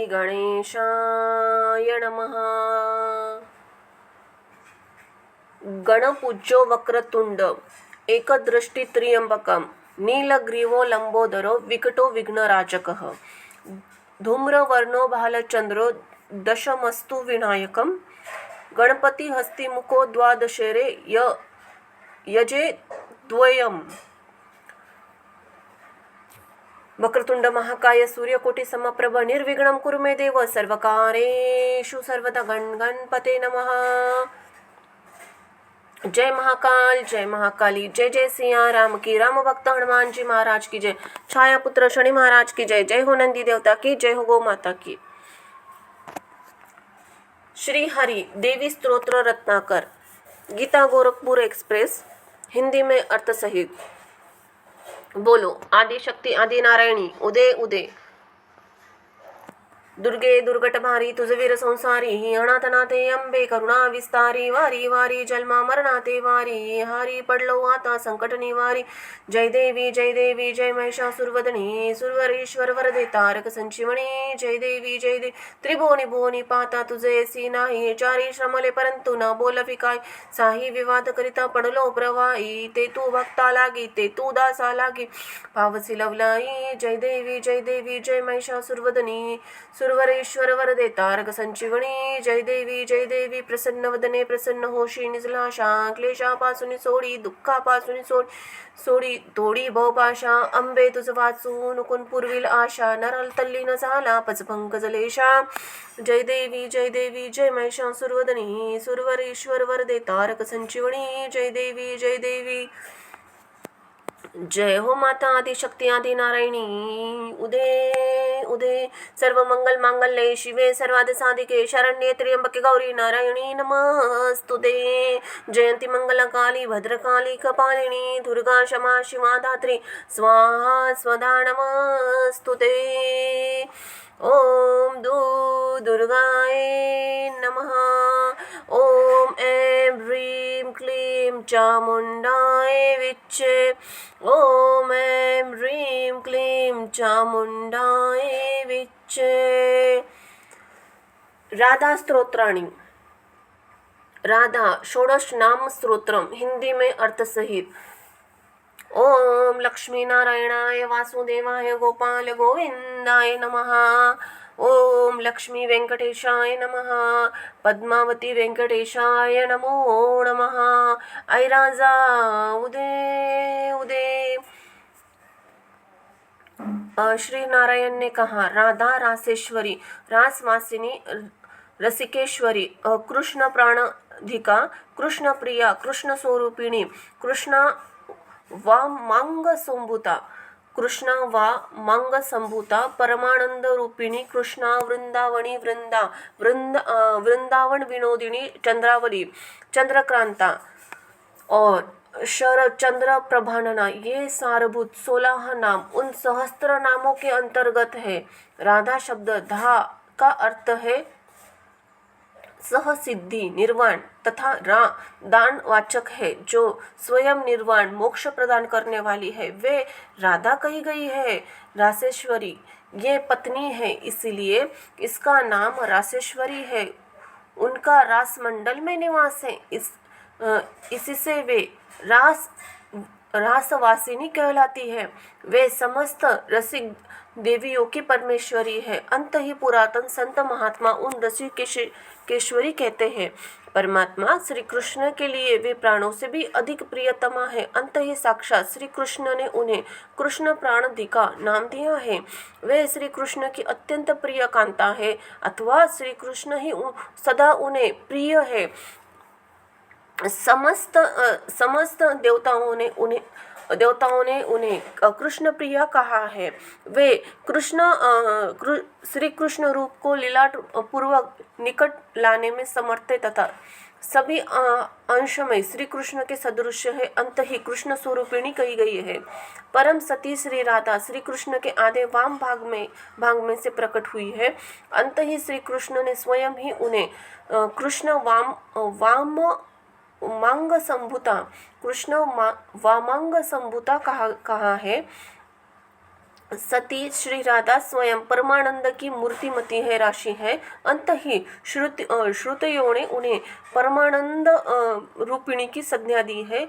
श्री गणेशाय नमः। गणपूज्यो वक्रतुंड एकदृष्टि त्र्यंबकम् नीलग्रीवो लंबोदरो विकटो विघ्नराजकः धूम्रवर्णो भालचंद्रो दशमस्तु विनायकम् गणपति हस्तिमुखो द्वादशेरे यजे द्वयम्। वक्रतुंड महाकाय सूर्यकोटि समप्रभ निर्विघ्नं कुरु मे देव सर्वकारेषु सर्वदा गणपते नमः। जय महाकाल जय महाकाली जय जय सिया राम की राम भक्त हनुमान जी महाराज की जय। छाया पुत्र शनि महाराज की जय। जय हो नंदी देवता की जय हो गौ माता की। श्री हरि देवी स्तोत्र रत्नाकर गीता गोरखपुर एक्सप्रेस हिंदी में अर्थ सहित। बोलो आदि शक्ति आदि नारायणी उदय उदय दुर्गे दुर्गट भारी तुझ वीर संसारी अनाथनाथे अंबे करुणा विस्तारी वारी वारी जन्मा मरणाते वारी हारी पडलो आता संकट निवारी। जय देवी जय महिषासुरवदनी सुरवरेश्वर वरदे तारक संजीवनी। जय देवी त्रिभुवनी भुवनी पाता तुझे ऐसी नाही चारी श्रमले परंतु न बोलवी काय साही विवाद करिता पडलो प्रवाही ते तू भक्ता लागी ते तू दासा लागी पावसी लवलाई। जय देवी जय महिषासुरवदनी सुरवरेश्वर वरदे तारक संजीवनी। जय देवी प्रसन्न वदने प्रसन्न होशी निजलाशा क्लेशापासून सोडी दुःखापासून सोडी तोडी भवपाशा अंबे तुझ वाचून कुण पुरविल आशा नरल तल्लीन झाला पचपंक जलेशा। जय देवी जय महिषासुरवदनी सुरवरेश्वर वरदे तारक संजीवनी। जय देवी जय हो माता आदिशक्ती आदि नारायणी उदे उदे सर्व मंगल मांगल्ये शिवे सर्वाद साधिके शरण्ये त्र्यंबके गौरी नारायणी नमस्तुते। जयंती मंगलकाली भद्रकाली कपालिनी दुर्गा क्षमा शिवा धात्री स्वाहा स्वधा नमस्तुते। ओम दुर्गाय नमः। ओम ऐं ह्रीं क्लीं चामुंडाय विच्चे। ओम ऐं ह्रीं क्लीं चामुंडाय विच्चे। राधा स्तोत्राणि राधा षोडश नाम स्तोत्रम हिंदी में अर्थ सहित। ओम लक्ष्मी नारायणाय वासुदेवाय गोपाल गोविंदाय नमः। ओम लक्ष्मी वेंकटेशाय नमः। पद्मावती वेंकटेशाय नमो नमः। ऐ राजा उदय उदय। श्री नारायण ने कहा राधा रासेश्वरी रासवासिनी रसिकेश्वरी कृष्ण प्राणाधिका कृष्ण प्रिया कृष्ण स्वरूपिणी कृष्ण वा मांग संभूता परमानंद रूपिणी कृष्णा वृंदावनी वृंदावन विनोदिनी चंद्रावली चंद्रक्रांता और शरद चंद्र प्रभानना ये सारभूत 16 नाम उन सहस्त्र नामों के अंतर्गत है। राधा शब्द धा का अर्थ है सह सिद्धि निर्वाण तथा रा दान वाचक है जो स्वयं निर्वाण मोक्ष प्रदान करने वाली है। वे राधा कही गई है। रासेश्वरी ये पत्नी है इसलिए इसका नाम रासेश्वरी है। उनका रास मंडल में निवास है इससे वे रासवासिनी कहलाती है। वे समस्त रसिक देवियों की परमेश्वरी है। अंत ही पुरातन संत महात्मा उन रसिकेश्वरी कहते हैं। परमात्मा श्री कृष्ण के लिए वे प्राणों से भी अधिक प्रियतमा है। अंत ही साक्षात श्री कृष्ण ने उन्हें कृष्ण प्राणाधिका नाम दिया है। वे श्री कृष्ण की अत्यंत प्रिय कांता है अथवा श्री कृष्ण ही सदा उन्हें प्रिय है। समस्त देवताओं ने उन्हें कृष्ण प्रिया कहा है। वे श्री कृष्ण रूप को लीला पूर्वक निकट लाने में समर्थ है तथा सभी अंश में श्री कृष्ण के सदृश है। अंत ही कृष्ण स्वरूपिणी कही गई है। परम सती श्री राधा श्री कृष्ण के आधे वाम भाग में से प्रकट हुई है। अंत ही श्री कृष्ण ने स्वयं ही उन्हें कृष्ण वाम मांग संभूता कृष्ण वामांग संभूता कहा है। सती श्री राधा स्वयं परमानंद की मूर्तिमती है, राशि है। अंत ही श्रुतियों ने उन्हें परमानंद रूपिणी की संज्ञा दी है।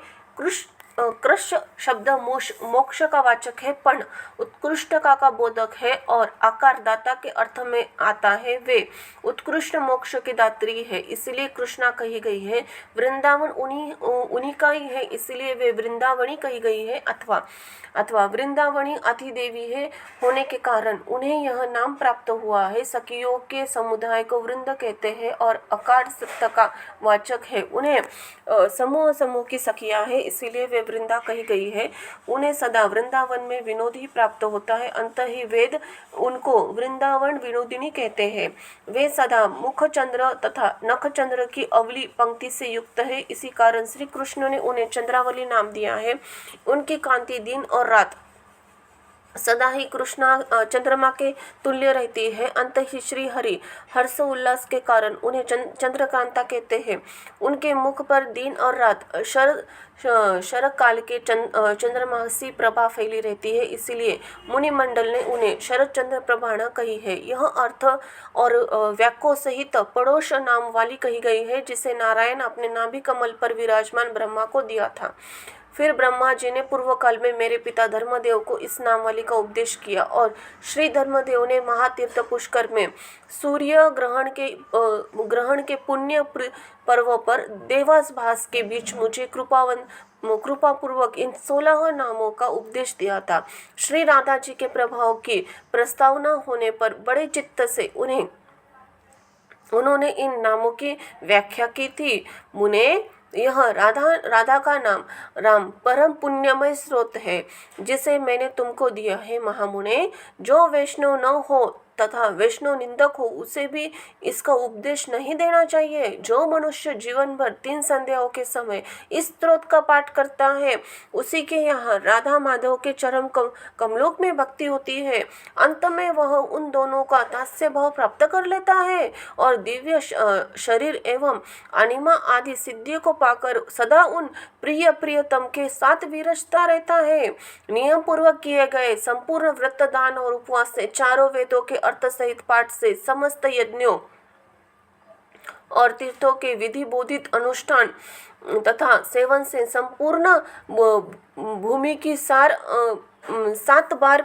कृष्ण शब्द मोक्ष का वाचक है, पण उत्कृष्टता का बोधक है और आकार दाता के अर्थ में आता है। वे उत्कृष्ट मोक्ष की दात्री है, इसलिए कृष्णा कही गई है। वृंदावन उन्हीं का ही है, इसलिए वे वृंदावनी कही गई है। अथवा वृंदावनी अति देवी है होने के कारण उन्हें यह नाम प्राप्त हुआ है। सखियों के समुदाय को वृंद कहते हैं और अकार सत्ता का वाचक है। उन्हें समूह समूह की सखियां है, इसीलिए वे वृंदा कही गई है। उन्हें सदा वृंदावन में विनोद ही प्राप्त होता है, अंत ही वेद उनको वृंदावन विनोदिनी कहते हैं। वे सदा मुखचंद्र तथा नखचंद्र की अवली पंक्ति से युक्त है, इसी कारण श्री कृष्ण ने उन्हें चंद्रावली नाम दिया है। उनकी कांति दिन और रात सदा ही कृष्णा चंद्रमा के तुल्य रहती है। अंत ही श्री हरि हर्ष उल्लास के कारण उन्हें चंद्रकांता कहते हैं। उनके मुख पर दिन और रात शरद काल के चंद्रमा सी प्रभा फैली रहती है, इसीलिए मुनि मंडल ने उन्हें शरद चंद्र प्रभाणा कही है। यह अर्थ और व्याको सहित पड़ोस नाम वाली कही गई है, जिसे नारायण अपने नाभि कमल पर विराजमान ब्रह्मा को दिया था। फिर ब्रह्मा जी ने पूर्व काल में मेरे पिता धर्मदेव को इस नामवाली का उपदेश किया और श्री धर्मदेव ने महातीर्थ पुष्कर में सूर्य ग्रहण के पुण्य पर्व पर देवास भास के बीच मुझे कृपापूर्वक इन 16 नामों का उपदेश दिया था। श्री राधा जी के प्रभाव की प्रस्तावना होने पर बड़े चित्त से उन्होंने इन नामों की व्याख्या की थी। मुने, यह राधा का नाम राम परम पुण्यमय स्रोत है, जिसे मैंने तुमको दिया है। महामुने, जो वैष्णव न हो तथा वैष्णव निंदक हो उसे भी इसका उपदेश नहीं देना चाहिए। जो मनुष्य जीवन भर 3 संध्याओं के समय इस स्तोत्र का पाठ करता है, उसी के यहाँ राधा माधव के चरम कमलोक में भक्ति होती है। अंत में वह उन दोनों का दास्य भाव प्राप्त कर लेता है और दिव्य शरीर एवं अनिमा आदि सिद्धि को पाकर सदा उन प्रियतम के साथ विरजता रहता है। नियम पूर्वक किए गए संपूर्ण व्रत, दान और उपवास से, चारों वेदों के अर्थ सहित पाठ से, समस्त यज्ञों और तीर्थों के विधि बोधित अनुष्ठान तथा सेवन से, संपूर्ण भूमि की 7 बार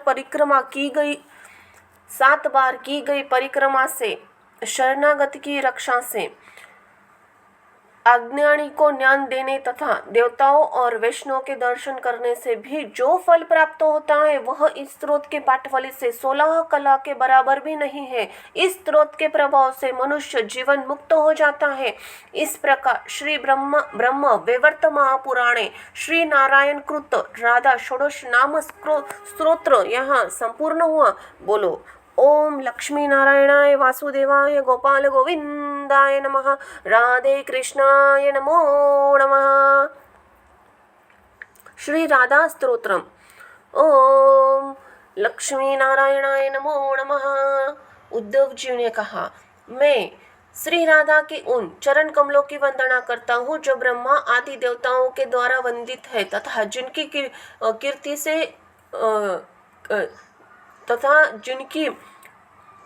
की गई परिक्रमा से, शरणागत की रक्षा से, अज्ञानी को ज्ञान देने तथा देवताओं और वैष्णव के दर्शन करने से भी जो फल प्राप्त होता है, वह इस स्रोत के पाठफल से 16 कला के बराबर भी नहीं है। इस स्रोत के प्रभाव से मनुष्य जीवन मुक्त हो जाता है। इस प्रकार श्री ब्रह्म वैवर्त महापुराणे श्री नारायण कृत राधा षोडश नाम स्तोत्र यहाँ संपूर्ण हुआ। बोलो ओम लक्ष्मी नारायणाय वासुदेवाय गोपाल गोविंदाय नमः। राधे कृष्णाय नमो नमः। श्री राधा स्तोत्रम। ओम लक्ष्मी नारायणाय नमो नमः। उद्धव जी ने कहा, मैं श्री राधा के उन चरण कमलों की वंदना करता हूँ जो ब्रह्मा आदि देवताओं के द्वारा वंदित है तथा जिनकी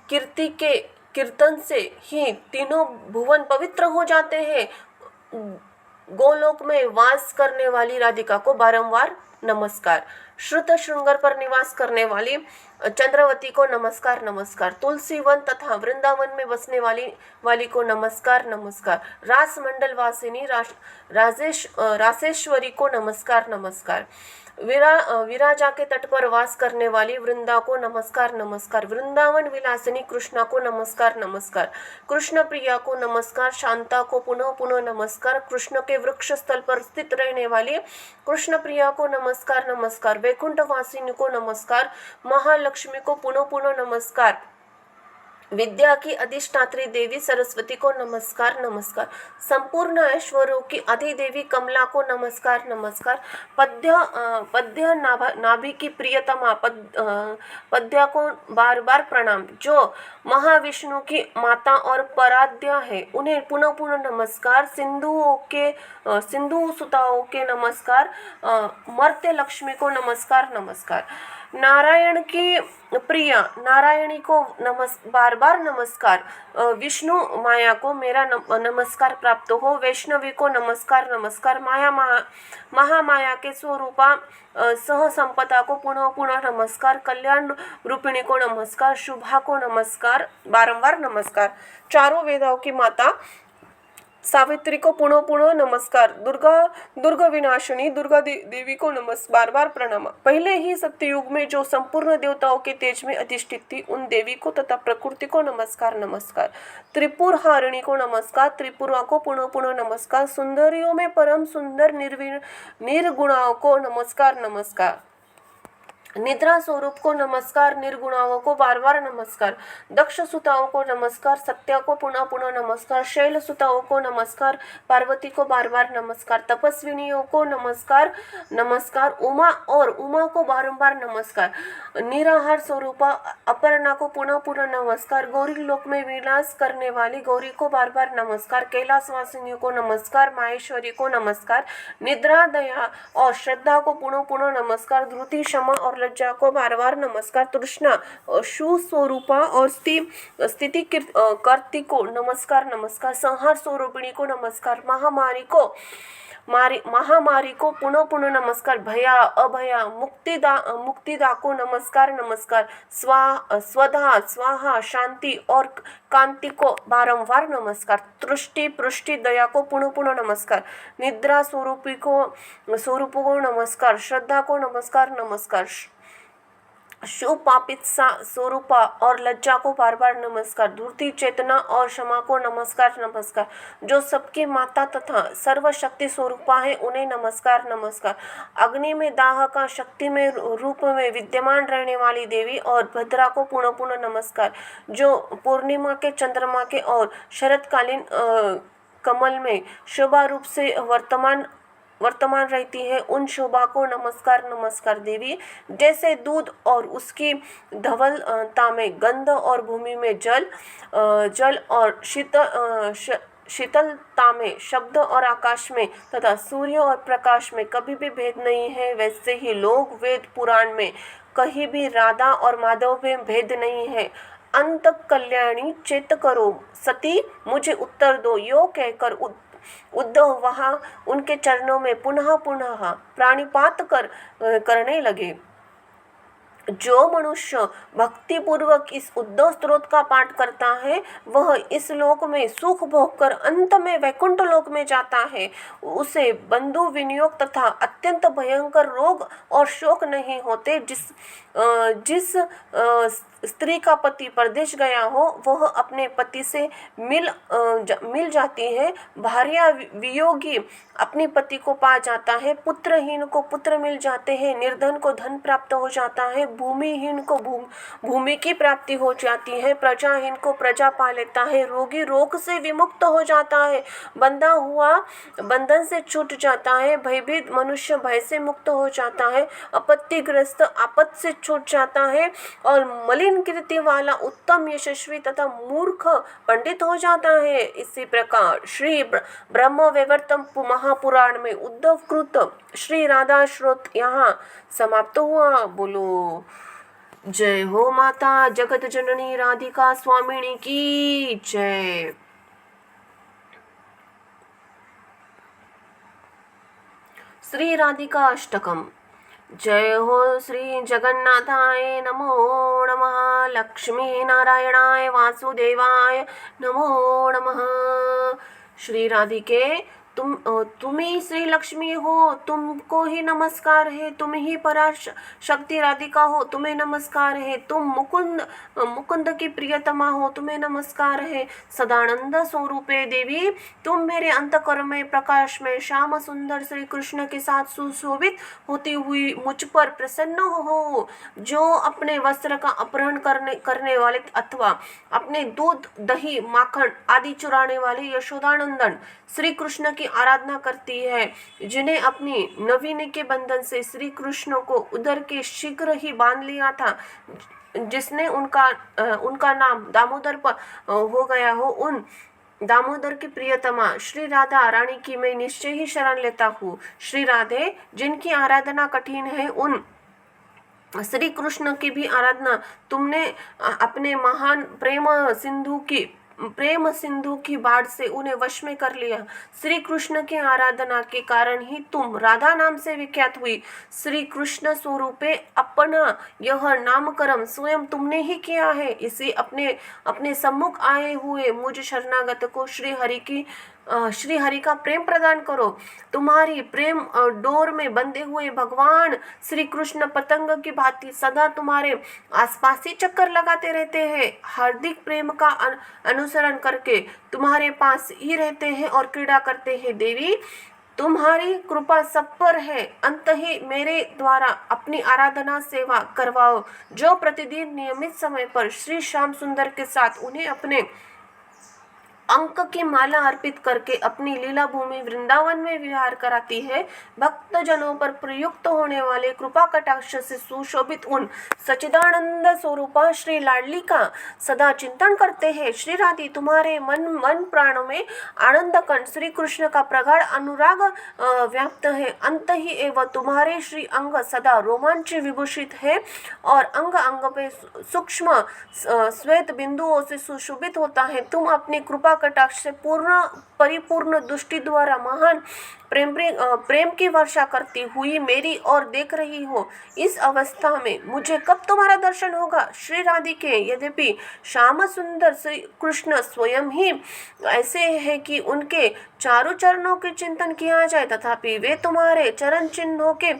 कीर्ति के कीर्तन से ही तीनों भुवन पवित्र हो जाते हैं। गोलोक में वास करने वाली राधिका को बारंबार नमस्कार। श्रुत श्रृंगार पर निवास करने वाली चंद्रवती को नमस्कार नमस्कार। तुलसी वन तथा वृंदावन में बसने वाली को नमस्कार नमस्कार। रास मंडल वासिनी रासेश्वरी को नमस्कार नमस्कार। विराजा के तट पर वास करने वाली वृंदा को नमस्कार नमस्कार। वृंदावन विलासिनी कृष्णा को नमस्कार नमस्कार। कृष्ण प्रिया को नमस्कार। शांता को पुनः पुनः नमस्कार। कृष्ण के वृक्ष स्थल पर स्थित रहने वाली कृष्ण प्रिया को नमस्कार नमस्कार। वैकुंठ वासिनी को नमस्कार। महालक्ष्मी को पुनः पुनः नमस्कार। विद्या की अधिष्ठात्री देवी सरस्वती को नमस्कार नमस्कार। संपूर्ण ऐश्वर्यों की अधिदेवी कमला को नमस्कार नमस्कार। पद्य नाभि की प्रियतमा पद्या को बार बार प्रणाम। जो महाविष्णु की माता और पराध्या है, उन्हें पुनः पुनः नमस्कार। सिंधु सुताओं के नमस्कार। मर्त्य लक्ष्मी को नमस्कार नमस्कार। नारायण की प्रिया नारायणी को बार बार नमस्कार। विष्णु माया को मेरा नमस्कार प्राप्त हो। वैष्णवी को नमस्कार नमस्कार। महामाया के स्वरूपा सह संपदा को पुनः पुनः नमस्कार। कल्याण रूपिणी को नमस्कार। शुभा को नमस्कार, बारंबार नमस्कार। चारों वेदाओं की माता सावित्री को पुनः पुनः नमस्कार। दुर्ग विनाशिनी दुर्गा देवी को बार बार प्रणाम। पहले ही सत्ययुग में जो संपूर्ण देवताओं के तेज में अधिष्ठित थी, उन देवी को तथा प्रकृति को नमस्कार नमस्कार। त्रिपुर हारिणी को नमस्कार। त्रिपुरा को पुनः पुनः नमस्कार। सुंदरियों में परम सुंदर निर्गुणाओं को नमस्कार नमस्कार। निद्रा स्वरूप को नमस्कार। निर्गुणाओं को बार बार नमस्कार। दक्ष सुताओं को नमस्कार। सत्या को पुनः पुनः नमस्कार। शैल सुताओं को नमस्कार। पार्वती को बार बार नमस्कार। तपस्विनियों को नमस्कार नमस्कार। उमा को बारंबार नमस्कार। निराहार स्वरूपा अपर्णा को पुनः पुनः नमस्कार। गौरी लोक में विलास करने वाली गौरी को बार बार नमस्कार। कैलाशवासिनियों को नमस्कार। माहेश्वरी को नमस्कार। निद्रा, दया और श्रद्धा को पुनः पुनः नमस्कार। धृति, क्षमा और लज्जा को बार बार नमस्कार। तृष्णा, सुस्वरूपा और स्थिति कर्ती को नमस्कार नमस्कार। संहार स्वरूपिणी को नमस्कार। महामारी को पुनः पुनः नमस्कार। भया, अभया, मुक्तिदा को नमस्कार नमस्कार। स्वधा, स्वाहा, शांति और कांति को बारंबार नमस्कार। तुष्टि, पुष्टि, दया को पुनः पुनः नमस्कार। निद्रा स्वरूप को नमस्कार। श्रद्धा को नमस्कार नमस्कार। शुपापित्सा, स्वरूपा और लज्जा को बार बार नमस्कार। धूर्ति, चेतना और क्षमा को नमस्कार नमस्कार। जो सबकी माता तथा सर्वशक्ति स्वरूपा है, उन्हें नमस्कार नमस्कार। अग्नि में दाह का शक्ति में रूप में विद्यमान रहने वाली देवी और भद्रा को पुनः पुनः नमस्कार। जो पूर्णिमा के, चंद्रमा के और शरतकालीन कमल में शोभा रूप से वर्तमान रहती है, उन शोभा को नमस्कार नमस्कार। देवी जैसे दूध और उसकी धवलता में गंध और भूमि में जल और शीतलता में शब्द और आकाश में तथा सूर्य और प्रकाश में कभी भी भेद नहीं है, वैसे ही लोक वेद पुराण में कहीं भी राधा और माधव में भेद नहीं है। अंत कल्याणी चेत करो सती, मुझे उत्तर दो, यो कहकर उद्धव वहां उनके चरणों में पुनः पुनः प्राणिपात करने लगे। जो मनुष्य भक्ति पूर्वक इस उद्धव स्तोत्र का पाठ करता है, वह इस लोक में सुख भोग कर अंत में वैकुंठ लोक में जाता है। उसे बंधु विनियोग तथा अत्यंत भयंकर रोग और शोक नहीं होते। जिस स्त्री का पति परदेश गया हो, वह अपने पति से मिल जाती है। भार्या वियोगी अपने पति को पा जाता है। पुत्रहीन को पुत्र मिल जाते हैं। निर्धन को धन प्राप्त हो जाता है। भूमिहीन को भूमि की प्राप्ति हो जाती है। प्रजाहीन को प्रजा पा लेता है। रोगी रोग से विमुक्त हो जाता है। बंधा हुआ बंधन से छूट जाता है। भयभीत मनुष्य भय से मुक्त हो जाता है। आपत्तिग्रस्त आपत से छूट जाता है। और मलिन कीर्ति वाला उत्तम यशस्वी तथा मूर्ख पंडित हो जाता है। इसी प्रकार श्री ब्रह्म वैवर्तम महापुराण में उद्धव कृत श्री राधा श्रोत यहाँ समाप्त हुआ। बोलो जय हो माता जगत जननी राधिका स्वामिनी की जय। श्री राधिका अष्टकम। जय हो श्री जगन्नाथाय नमो नमः। लक्ष्मी नारायणाय वासुदेवाय नमो नमः। श्री राधिके तुम ही श्री लक्ष्मी हो, तुमको ही नमस्कार है। तुम ही पराशक्ति राधिका हो, तुम्हें नमस्कार है। तुम मुकुंद की प्रियतमा हो, तुम्हें नमस्कार है। सदानंद स्वरूपे देवी, तुम मेरे अंतःकरण में प्रकाश में श्याम सुंदर श्री कृष्ण के साथ सुशोभित होती हुई मुझ पर प्रसन्न हो। जो अपने वस्त्र का अपहरण करने वाले अथवा अपने दूध दही माखन आदि चुराने वाले यशोदानंदन श्री कृष्ण की आराधना करती है, जिन्हें अपनी नवीन के बंधन से श्री कृष्ण को उधर के शीघ्र ही बांध लिया था, जिसने उनका नाम दामोदर पर हो गया हो, उन दामोदर की प्रियतमा श्री राधा रानी की मैं निश्चय ही शरण लेता हूँ। श्री राधे, जिनकी आराधना कठिन है, उन श्री कृष्ण की भी आराधना तुमने अपने महान प्रेम सिंधु की बाढ़ से उन्हें वश में कर लिया। श्री कृष्ण की आराधना के कारण ही तुम राधा नाम से विख्यात हुई। श्री कृष्ण स्वरूपे अपना यह नामकरण स्वयं तुमने ही किया है। इसे अपने सम्मुख आए हुए मुझ शरणागत को श्री हरि का प्रेम प्रदान करो। तुम्हारी प्रेम डोर में बंधे हुए भगवान श्री कृष्ण पतंग की भांति सदा तुम्हारे आसपास ही चक्कर लगाते रहते हैं। हार्दिक प्रेम का अनुसरण करके तुम्हारे पास ही रहते हैं और क्रीड़ा करते हैं। देवी, तुम्हारी कृपा सब पर है। अंत ही मेरे द्वारा अपनी आराधना सेवा करवाओ। जो प्रतिदिन नियमित समय पर श्री श्याम सुंदर के साथ उन्हें अपने अंक की माला अर्पित करके अपनी लीला भूमि वृंदावन में विहार कराती है, भक्त जनों पर प्रयुक्त होने वाले कृपा कटाक्ष से सुशोभित उन सच्चिदानंद स्वरूपा श्री लाडली का सदा चिंतन करते हैं। श्री राधे, तुम्हारे मन प्राणों में आनंद कण श्री कृष्ण का प्रगाढ़ अनुराग व्याप्त है। अंत ही एवं तुम्हारे श्री अंग सदा रोमांच विभूषित है और अंग अंग पे सूक्ष्म श्वेत बिंदुओं से सुशोभित होता है। तुम अपनी कृपा कटाक्ष से परिपूर्ण दृष्टि द्वारा महान प्रेम की वर्षा करती हुई मेरी ओर देख रही हो। इस अवस्था में मुझे कब तुम्हारा दर्शन होगा? श्री राधिके, यद्यपि श्याम सुंदर श्री कृष्ण स्वयं ही ऐसे है कि उनके चारों चरणों के चिंतन किया जाए, तथापि वे तुम्हारे चरण चिन्हों के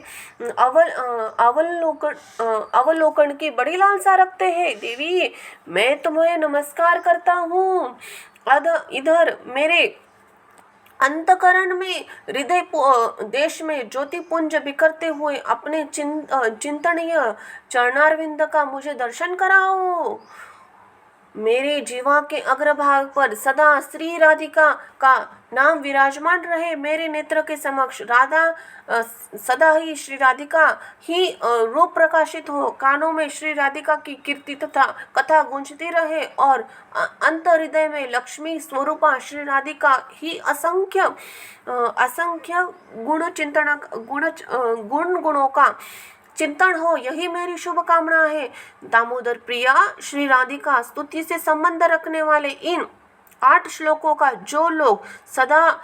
अवलोकन की बड़ी लालसा रखते हैं। देवी, मैं तुम्हें नमस्कार करता हूँ। इधर मेरे अंतकरण में हृदय देश में ज्योति पुंज बिखरते हुए अपने चिंतनीय चरणारविंद का मुझे दर्शन कराओ। मेरे जीवा के अग्रभाग पर सदा श्री राधिका का नाम विराजमान रहे। मेरे नेत्र के समक्ष राधा सदा ही श्री राधिका ही रूप प्रकाशित हो। कानों में श्री राधिका की कीर्ति तथा कथा गूंजती रहे और अंत हृदय में लक्ष्मी स्वरूपा श्री राधिका ही असंख्य गुणों का चिंतन हो। यही मेरी शुभकामना है। दामोदर प्रिया श्री राधिका स्तुति से संबंध रखने वाले इन 8 श्लोकों का जो लोग सदा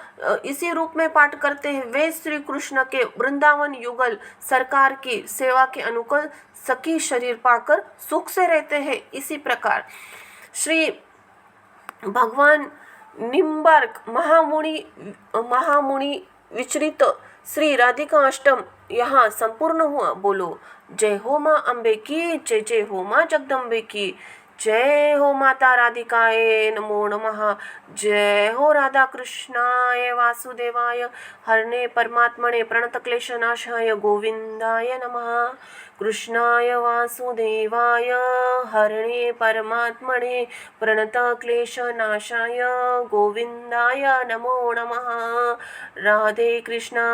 इसी रूप में पाठ करते हैं, वे श्री कृष्ण के वृंदावन युगल सरकार की सेवा के अनुकूल सखी शरीर पाकर सुख से रहते हैं। इसी प्रकार श्री भगवान निम्बार्क महामुनि विचरित श्री राधिका अष्टम यहाँ संपूर्ण हुआ। बोलो जय हो माँ अम्बे की जय, जय हो माँ जगदम्बे की जय, हो माता राधिकाए नमो नमः। जय हो राधा कृष्णाय वासुदेवाय हरणे परमात्मने प्रणतक्लेशनाशाय गोविंदाय नमः। कृष्णाय वासुदेवाय हरणे परमात्मने प्रणतक्लेशनाशाय गोविंदाय नमो नमः। राधे कृष्णा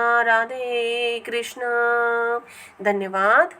धन्यवाद।